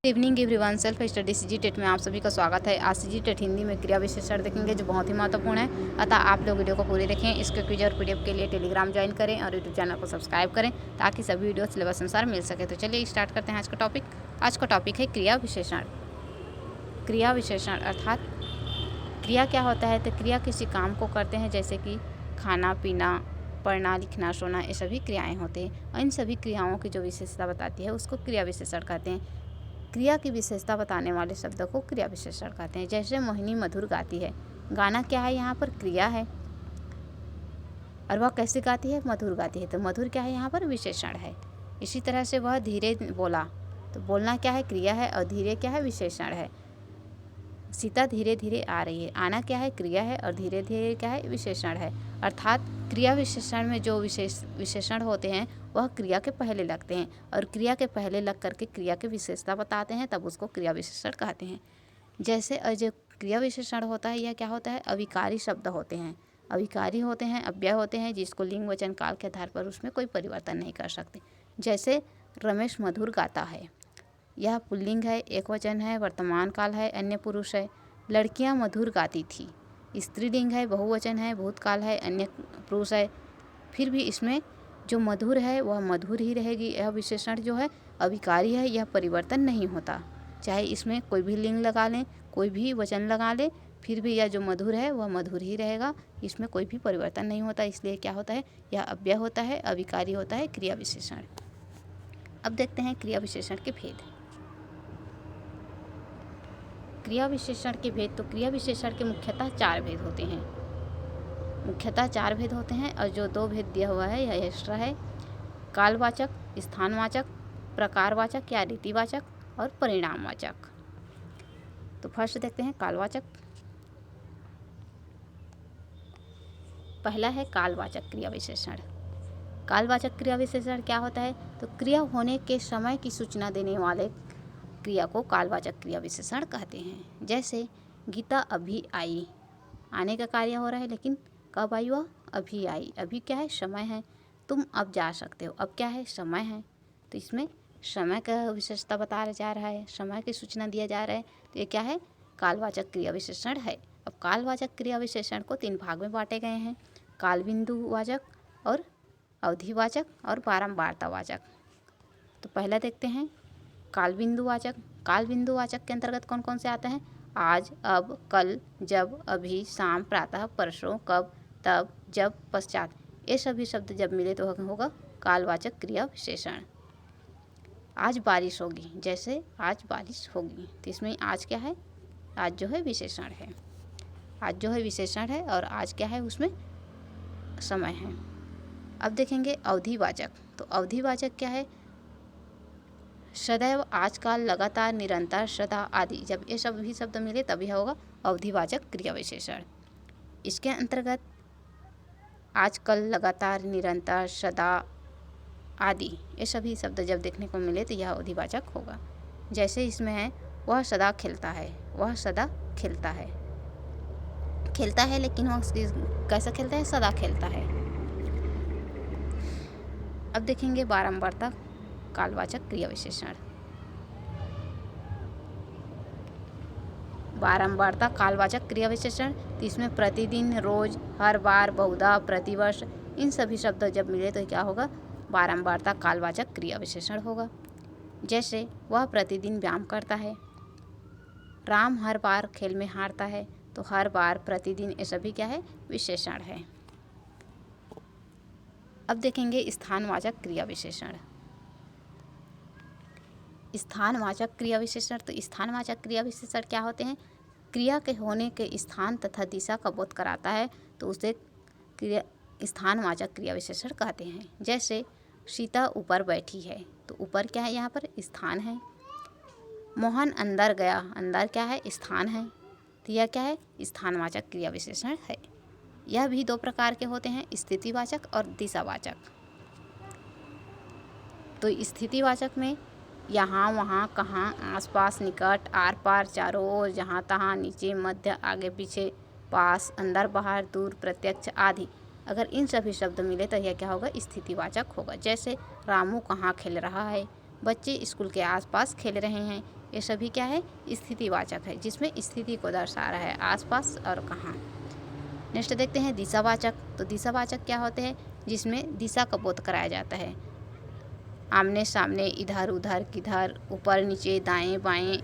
Evening everyone, self study CG TET में आप सभी का स्वागत है। आज सीजी टेट हिंदी में क्रिया विशेषण देखेंगे जो बहुत ही महत्वपूर्ण है, अतः आप लोग वीडियो को पूरी देखें। इसके क्विज और पीडीएफ के लिए टेलीग्राम ज्वाइन करें और यूट्यूब चैनल को सब्सक्राइब करें ताकि सभी वीडियो सिलेबस अनुसार मिल सके। तो चलिए स्टार्ट करते हैं आज का टॉपिक। आज का टॉपिक है क्रिया विशेषण। क्रिया विशेषण अर्थात क्रिया क्या होता है, तो क्रिया किसी काम को करते हैं जैसे कि खाना पीना, पढ़ना लिखना सोना, ये सभी क्रियाएँ होते हैं और इन सभी क्रियाओं की जो विशेषता बताती है उसको क्रिया विशेषण कहते हैं। क्रिया की विशेषता बताने वाले शब्द को क्रिया विशेषण कहते हैं। जैसे मोहिनी मधुर गाती है, गाना क्या है, यहाँ पर क्रिया है और वह कैसे गाती है, मधुर गाती है, तो मधुर क्या है, यहाँ पर विशेषण है। इसी तरह से वह धीरे बोला, तो बोलना क्या है, क्रिया है और धीरे क्या है, विशेषण है। सीता धीरे धीरे आ रही है, आना क्या है, क्रिया है और धीरे धीरे क्या है, विशेषण है। अर्थात क्रिया विशेषण में जो विशेषण होते हैं वह क्रिया के पहले लगते हैं और क्रिया के पहले लग करके क्रिया की विशेषता बताते हैं, तब उसको क्रिया विशेषण कहते हैं। जैसे जो क्रिया विशेषण होता है यह क्या होता है, अविकारी शब्द होते हैं। अविकारी होते हैं, अव्यय होते हैं, जिसको लिंग वचन काल के आधार पर उसमें कोई परिवर्तन नहीं कर सकते। जैसे रमेश मधुर गाता है, यह पुल्लिंग है, एक वचन है, वर्तमान काल है, अन्य पुरुष है। लड़कियां मधुर गाती थी, स्त्रीलिंग है, बहुवचन है, भूतकाल है, अन्य पुरुष है। फिर भी इसमें जो मधुर है वह मधुर ही रहेगी। यह विशेषण जो है अविकारी है, यह परिवर्तन नहीं होता। चाहे इसमें कोई भी लिंग लगा लें, कोई भी वचन लगा लें, फिर भी यह जो मधुर है वह मधुर ही रहेगा, इसमें कोई भी परिवर्तन नहीं होता। इसलिए क्या होता है, यह अव्यय होता है, अविकारी होता है क्रिया विशेषण। अब देखते हैं क्रिया विशेषण के भेद। क्रिया विशेषण के भेद, तो क्रिया विशेषण के मुख्यतः 4 भेद होते हैं। मुख्यतः 4 भेद होते हैं और जो 2 भेद दिया हुआ है यह एक्स्ट्रा है। कालवाचक, स्थानवाचक, प्रकारवाचक या रीतिवाचक और परिणामवाचक। तो फर्स्ट देखते हैं कालवाचक। पहला है कालवाचक क्रिया विशेषण। कालवाचक क्रिया विशेषण क्या होता है, तो क्रिया होने के समय की सूचना देने वाले क्रिया को कालवाचक क्रिया विशेषण कहते हैं। जैसे गीता अभी आई, आने का कार्य हो रहा है लेकिन कब आई, वह अभी आई। अभी क्या है, समय है। तुम अब जा सकते हो, अब क्या है, समय है। तो इसमें समय का विशेषता बताया जा रहा है, समय की सूचना दिया जा रहा है, तो ये क्या है, कालवाचक क्रिया विशेषण है। अब कालवाचक क्रिया विशेषण को 3 भाग में बांटे गए हैं, कालबिंदुवाचक और अवधिवाचक और बारंबारतावाचक। तो पहला देखते हैं कालबिंदुवाचक। कालबिंदुवाचक के अंतर्गत कौन कौन से आते हैं, आज, अब, कल, जब, अभी, शाम, प्रातः, परसों, कब, तब, जब, पश्चात। ये सभी शब्द जब मिले तो होगा कालवाचक क्रिया विशेषण। आज बारिश होगी, जैसे आज बारिश होगी, तो इसमें आज क्या है, आज जो है विशेषण है। आज जो है विशेषण है और आज क्या है, उसमें समय है। अब देखेंगे अवधिवाचक। तो अवधिवाचक क्या है, सदैव, आजकल, लगातार, निरंतर, सदा आदि। जब ये सभी शब्द मिले तब यह होगा अवधिवाचक क्रिया विशेषण। इसके अंतर्गत आजकल, लगातार, निरंतर, सदा आदि ये सभी शब्द जब देखने को मिले तो यह अवधिवाचक होगा। जैसे इसमें है, वह सदा खेलता है, वह सदा खेलता है। खेलता है लेकिन वह कैसा खेलता है, सदा खेलता है। अब देखेंगे बारंबारता कालवाचक क्रिया विशेषण। बारंबारता कालवाचक क्रिया विशेषण, तो इसमें प्रतिदिन, रोज, हर बार, बहुधा, प्रतिवर्ष, इन सभी शब्द जब मिले तो क्या होगा, बारंबारता कालवाचक क्रिया विशेषण होगा। जैसे वह प्रतिदिन व्यायाम करता है, राम हर बार खेल में हारता है, तो हर बार, प्रतिदिन, ये सभी क्या है, विशेषण है। अब देखेंगे स्थानवाचक क्रिया विशेषण। स्थानवाचक क्रिया विशेषण, तो स्थानवाचक क्रिया विशेषण क्या होते हैं, क्रिया के होने के स्थान तथा दिशा का बोध कराता है, तो उसे स्थानवाचक क्रिया विशेषण कहते हैं। जैसे सीता ऊपर बैठी है, तो ऊपर क्या है, यहाँ पर स्थान है। मोहन अंदर गया, अंदर क्या है, स्थान है, तो यह क्या है, स्थानवाचक क्रिया विशेषण है। यह भी 2 प्रकार के होते हैं, स्थितिवाचक और दिशावाचक। तो स्थितिवाचक में यहाँ, वहाँ, कहाँ, आसपास, निकट, आर पार, चारों ओर, जहाँ तहाँ, नीचे, मध्य, आगे पीछे, पास, अंदर बाहर, दूर, प्रत्यक्ष आदि। अगर इन सभी शब्द मिले तो यह क्या होगा, स्थितिवाचक होगा। जैसे रामू कहाँ खेल रहा है, बच्चे स्कूल के आसपास खेल रहे हैं। ये सभी क्या है, स्थितिवाचक है, जिसमें स्थिति को दर्शा रहा है, आसपास और कहाँ। नेक्स्ट देखते हैं दिशावाचक। तो दिशावाचक क्या होते हैं, जिसमें दिशा का बोध कराया जाता है। आमने सामने, इधर उधर, किधर, ऊपर नीचे, दाएं बाएं,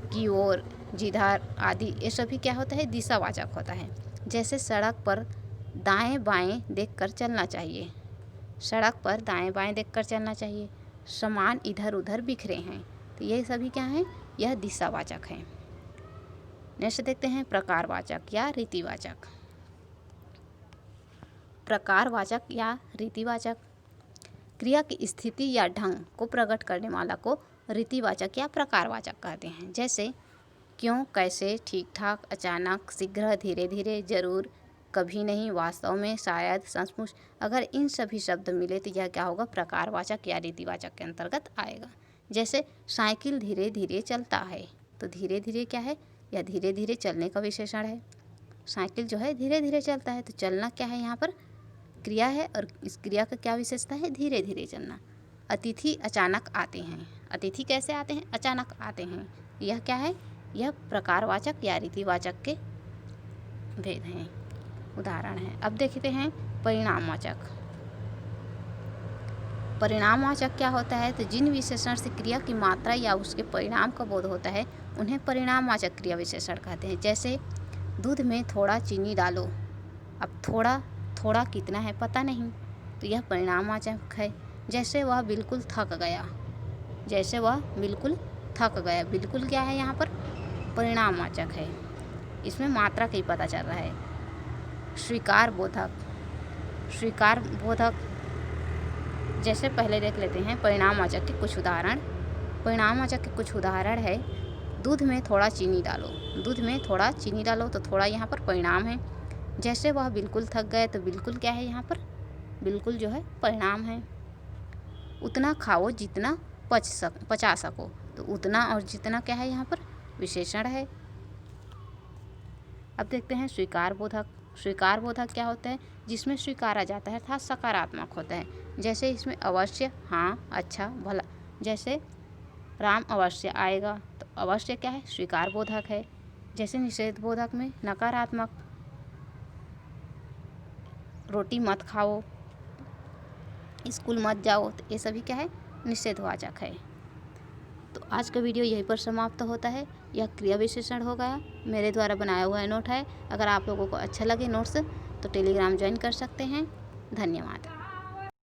की ओर, जिधर आदि, ये सभी क्या होता है, दिशावाचक होता है। जैसे सड़क पर दाएं बाएं देखकर चलना चाहिए, सड़क पर दाएं बाएं देखकर चलना चाहिए। सामान इधर उधर बिखरे हैं, तो ये सभी क्या हैं, यह दिशावाचक है। नेक्स्ट देखते हैं प्रकारवाचक या रीतिवाचक। प्रकारवाचक या रीतिवाचक क्रिया की स्थिति या ढंग को प्रकट करने वाला को रीतिवाचक या प्रकारवाचक कहते हैं। जैसे क्यों, कैसे, ठीक ठाक, अचानक, शीघ्र, धीरे धीरे, जरूर, कभी नहीं, वास्तव में, शायद, सचमुच। अगर इन सभी शब्द मिले तो यह क्या होगा, प्रकारवाचक या रीतिवाचक के अंतर्गत आएगा। जैसे साइकिल धीरे धीरे चलता है, तो धीरे धीरे क्या है, यह धीरे धीरे चलने का विशेषण है। साइकिल जो है धीरे धीरे चलता है, तो चलना क्या है, यहाँ पर क्रिया है, और इस क्रिया का क्या विशेषता है, धीरे धीरे चलना। अतिथि अचानक आते हैं, अतिथि कैसे आते हैं, अचानक आते हैं। यह क्या है, यह प्रकारवाचक या रीतिवाचक के भेद हैं, उदाहरण है। अब देखते हैं परिणामवाचक। परिणामवाचक क्या होता है, तो जिन विशेषण से क्रिया की मात्रा या उसके परिणाम का बोध होता है उन्हें परिणामवाचक क्रिया विशेषण कहते हैं। जैसे दूध में थोड़ा चीनी डालो, अब थोड़ा थोड़ा कितना है पता नहीं, तो यह परिणामवाचक है। जैसे वह बिल्कुल थक गया, जैसे वह बिल्कुल थक गया, बिल्कुल क्या है, यहाँ पर परिणामवाचक है, इसमें मात्रा का ही पता चल रहा है। स्वीकार बोधक, स्वीकार बोधक, जैसे पहले देख लेते हैं परिणामवाचक के कुछ उदाहरण। परिणामवाचक के कुछ उदाहरण है, दूध में थोड़ा चीनी डालो, दूध में थोड़ा चीनी डालो, तो थोड़ा यहाँ पर परिणाम है। जैसे वह बिल्कुल थक गए, तो बिल्कुल क्या है, यहाँ पर बिल्कुल जो है परिणाम है। उतना खाओ जितना पचा सको, तो उतना और जितना क्या है, यहाँ पर विशेषण है। अब देखते हैं स्वीकार बोधक। स्वीकार बोधक क्या होता है, जिसमें स्वीकारा जाता है अर्थात सकारात्मक होता है। जैसे इसमें अवश्य, हाँ, अच्छा, भला। जैसे राम अवश्य आएगा, तो अवश्य क्या है, स्वीकार बोधक है। जैसे निषेध बोधक में नकारात्मक, रोटी मत खाओ, स्कूल मत जाओ, तो ये सभी क्या है, निषेधवाचक है। तो आज का वीडियो यहीं पर समाप्त होता है। यह क्रिया विशेषण हो गया, मेरे द्वारा बनाया हुआ नोट है। अगर आप लोगों को अच्छा लगे नोट्स तो टेलीग्राम ज्वाइन कर सकते हैं। धन्यवाद।